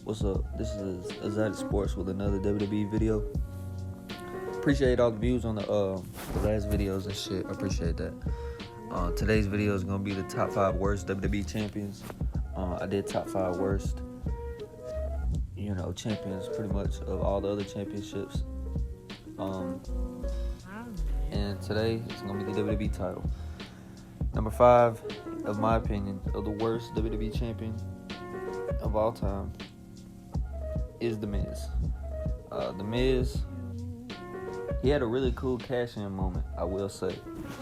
What's up? This is Azad Sports with another WWE video. Appreciate all the views on the last videos and shit. I appreciate that. Today's video is gonna be the top 5 worst WWE champions. I did top 5 worst, champions pretty much of all the other championships. And today it's gonna be the WWE title. Number 5, of my opinion, of the worst WWE champion of all time is The Miz. The Miz, he had a really cool cash-in moment, I will say.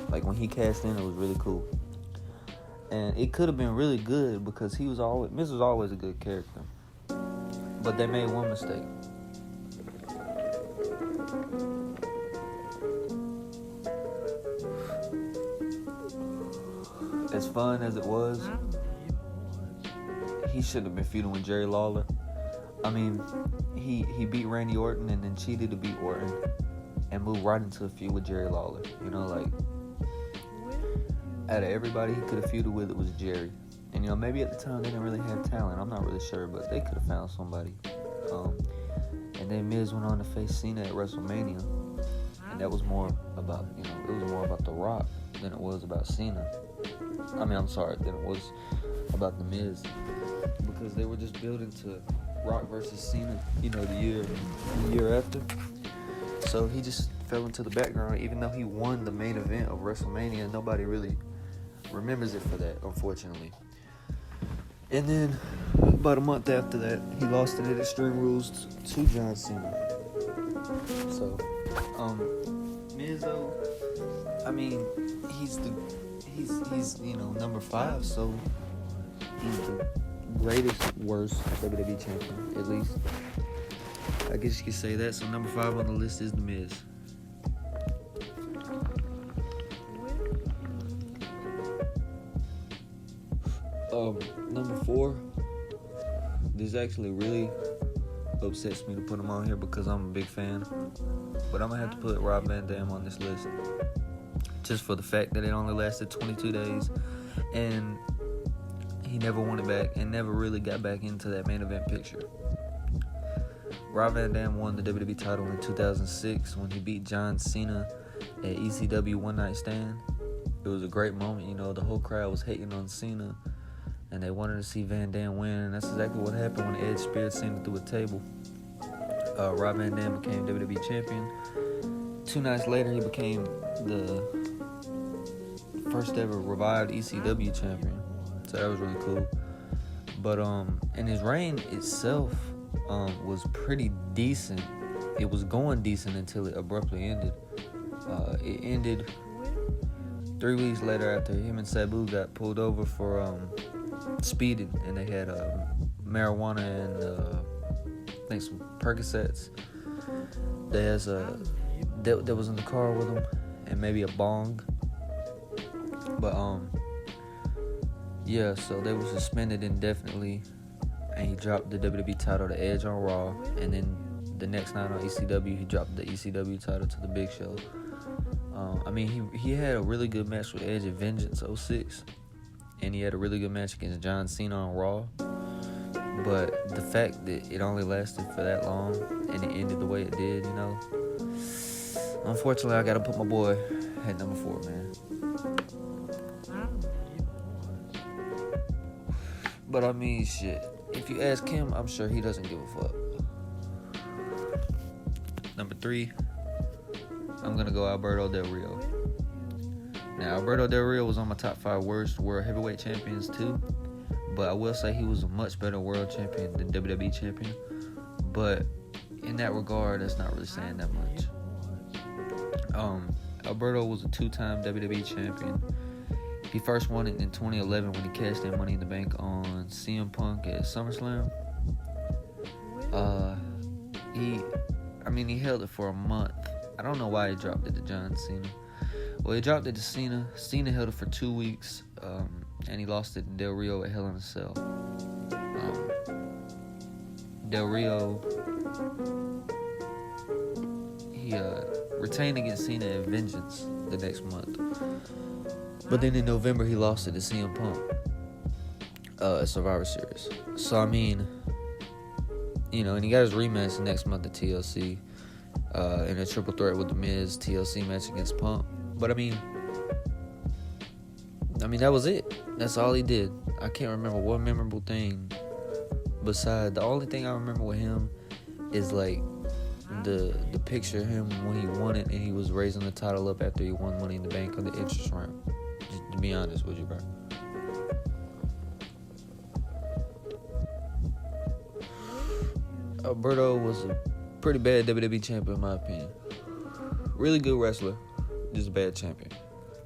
Like, when he cashed in, it was really cool. And it could have been really good because Miz was always a good character. But they made one mistake. As fun as it was, he shouldn't have been feuding with Jerry Lawler. I mean, he beat Randy Orton and then cheated to beat Orton and moved right into a feud with Jerry Lawler. Out of everybody he could have feuded with, it was Jerry. And maybe at the time they didn't really have talent. I'm not really sure, but they could have found somebody. And then Miz went on to face Cena at WrestleMania, and that was more about, it was more about The Rock than it was about Cena. Than it was about The Miz, because they were just building to Rock versus Cena, the year after. So he just fell into the background, even though he won the main event of WrestleMania. Nobody really remembers it for that, unfortunately. And then about a month after that, he lost it at Extreme Rules to John Cena. So, Miz, though, he's number 5, so he's the greatest, worst WWE champion, at least. I guess you could say that. So number 5 on the list is The Miz. Number 4, this actually really upsets me to put him on here because I'm a big fan, but I'm gonna have to put Rob Van Dam on this list just for the fact that it only lasted 22 days and he never won it back and never really got back into that main event picture. Rob Van Dam won the WWE title in 2006 when he beat John Cena at ECW One Night Stand. It was a great moment, the whole crowd was hating on Cena and they wanted to see Van Dam win, and that's exactly what happened when Edge speared Cena through a table. Rob Van Dam became WWE champion. 2 nights later, he became the first ever revived ECW champion, so that was really cool. But and his reign itself was pretty decent. It was going decent until it abruptly ended. It ended 3 weeks later after him and Sabu got pulled over for speeding, and they had marijuana and I think some Percocets. That was in the car with him, and maybe a bong. But so they were suspended indefinitely, and he dropped the WWE title to Edge on Raw, and then the next night on ECW he dropped the ECW title to the Big Show. He had a really good match with Edge at Vengeance 06, and he had a really good match against John Cena on Raw. But the fact that it only lasted for that long and it ended the way it did, unfortunately I gotta put my boy at number 4, man. But shit, if you ask him, I'm sure he doesn't give a fuck. Number 3, I'm gonna go Alberto Del Rio. Now, Alberto Del Rio was on my top 5 worst world heavyweight champions too, but I will say he was a much better world champion than WWE champion. But in that regard, that's not really saying that much. Alberto was a 2-time WWE champion. He first won it in 2011 when he cashed in Money in the Bank on CM Punk at SummerSlam. He held it for a month. I don't know why he dropped it to John Cena. Well, he dropped it to Cena. Cena held it for 2 weeks, and he lost it to Del Rio at Hell in a Cell. Del Rio, he retained against Cena at Vengeance the next month. But then in November, he lost it to CM Punk at Survivor Series. So, and he got his rematch next month at TLC in a triple threat with The Miz TLC match against Punk. But I mean, that was it. That's all he did. I can't remember one memorable thing beside. The only thing I remember with him is like the picture of him when he won it and he was raising the title up after he won Money in the Bank on the entrance ramp. Just to be honest with you, bro. Alberto was a pretty bad WWE champion in my opinion. Really good wrestler, just a bad champion.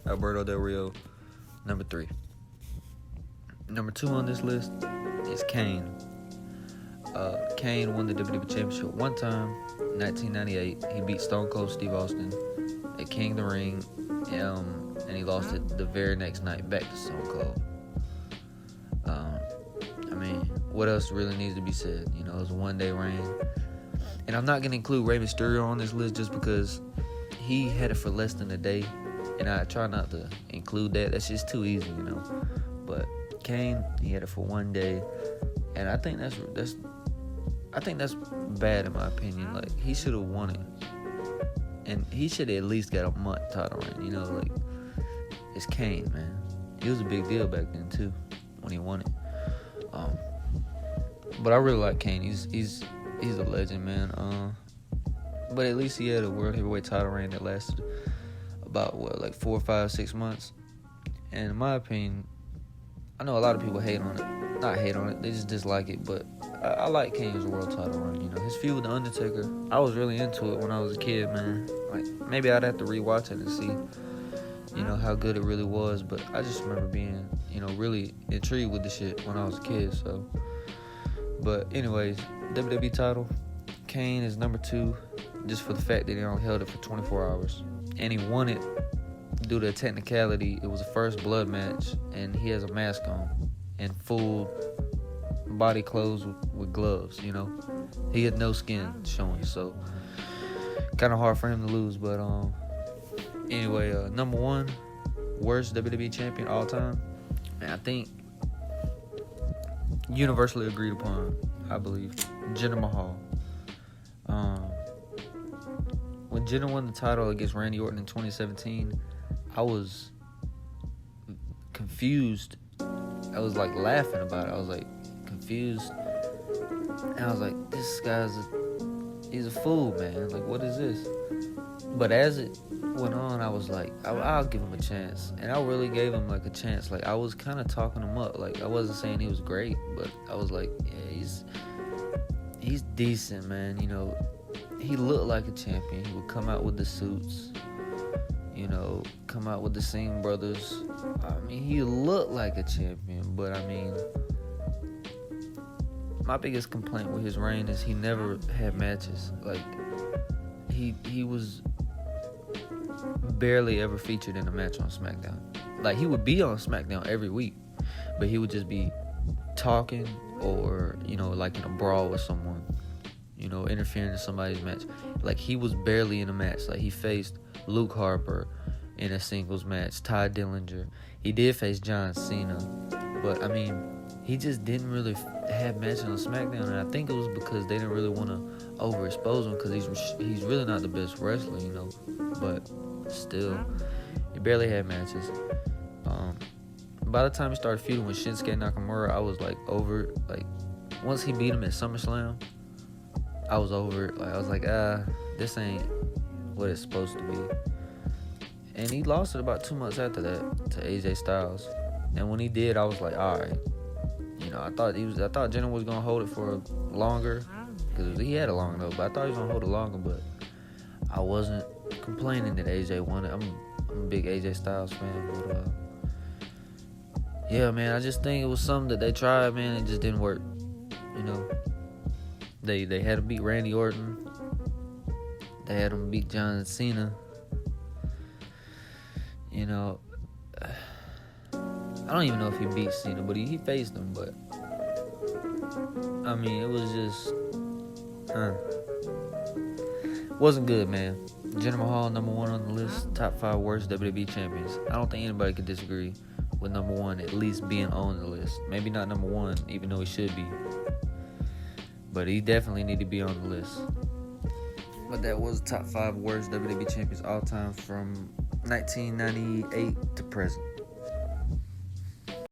Alberto Del Rio, number 3. Number 2 on this list is Kane. Kane won the WWE Championship one time, 1998. He beat Stone Cold Steve Austin at King of the Ring, and he lost it the very next night back to Stone Cold. What else really needs to be said? It was a one-day reign. And I'm not going to include Rey Mysterio on this list just because he had it for less than a day, and I try not to include that. That's just too easy, But Kane, he had it for one day, and I think that's bad in my opinion. Like, he should have won it, and he should have at least got a month title reign. Like, it's Kane, man. He was a big deal back then too when he won it. But I really like Kane. He's a legend, man. But at least he had a world heavyweight title reign that lasted about 4, 5, 6 months. And in my opinion, I know a lot of people hate on it. Not hate on it, they just dislike it. But I like Kane's world title reign. His feud with The Undertaker, I was really into it when I was a kid, man. Like, maybe I'd have to rewatch it and see, how good it really was. But I just remember being, really intrigued with the shit when I was a kid. So, but anyways, WWE title, Kane is number 2, just for the fact that he only held it for 24 hours. And he won it due to a technicality. It was a first blood match, and he has a mask on and full body clothes with gloves, He had no skin showing, so kind of hard for him to lose. But anyway, number 1 worst WWE champion all time, and I think universally agreed upon, I believe, Jinder Mahal. When Jinder won the title against Randy Orton in 2017, I was confused. I was like laughing about it. I was like confused, and I was like, "This guy's he's a fool, man. Like, what is this?" But as it went on, I was like, I'll give him a chance, and I really gave him like a chance. Like, I was kind of talking him up. Like, I wasn't saying he was great, but I was like, yeah, he's decent, man. He looked like a champion. He would come out with the suits, come out with the Singh brothers. He looked like a champion, but my biggest complaint with his reign is he never had matches. Like, he was barely ever featured in a match on SmackDown. Like, he would be on SmackDown every week, but he would just be talking or, like in a brawl with someone, interfering in somebody's match. Like, he was barely in a match. Like, he faced Luke Harper in a singles match, Ty Dillinger. He did face John Cena, but he just didn't really have matches on SmackDown, and I think it was because they didn't really want to overexpose him because he's really not the best wrestler, But still, he barely had matches. By the time he started feuding with Shinsuke Nakamura, I was like over it. Like, once he beat him at SummerSlam, I was over it. Like, I was like, this ain't what it's supposed to be. And he lost it about 2 months after that to AJ Styles. And when he did, I was like, all right. I thought Jinder was gonna hold it for longer because he had it long enough. But I thought he was gonna hold it longer. But I wasn't complaining that AJ won it. I'm a big AJ Styles fan. But yeah, man, I just think it was something that they tried, man. It just didn't work. They had to beat Randy Orton. They had him beat John Cena. I don't even know if he beat Cena, but he faced him. But it was just wasn't good, man. Jinder Mahal, number 1 on the list, top 5 worst WWE champions. I don't think anybody could disagree with number 1 at least being on the list. Maybe not number 1, even though he should be. But he definitely need to be on the list. But that was the top 5 worst WWE champions all time from 1998 to present.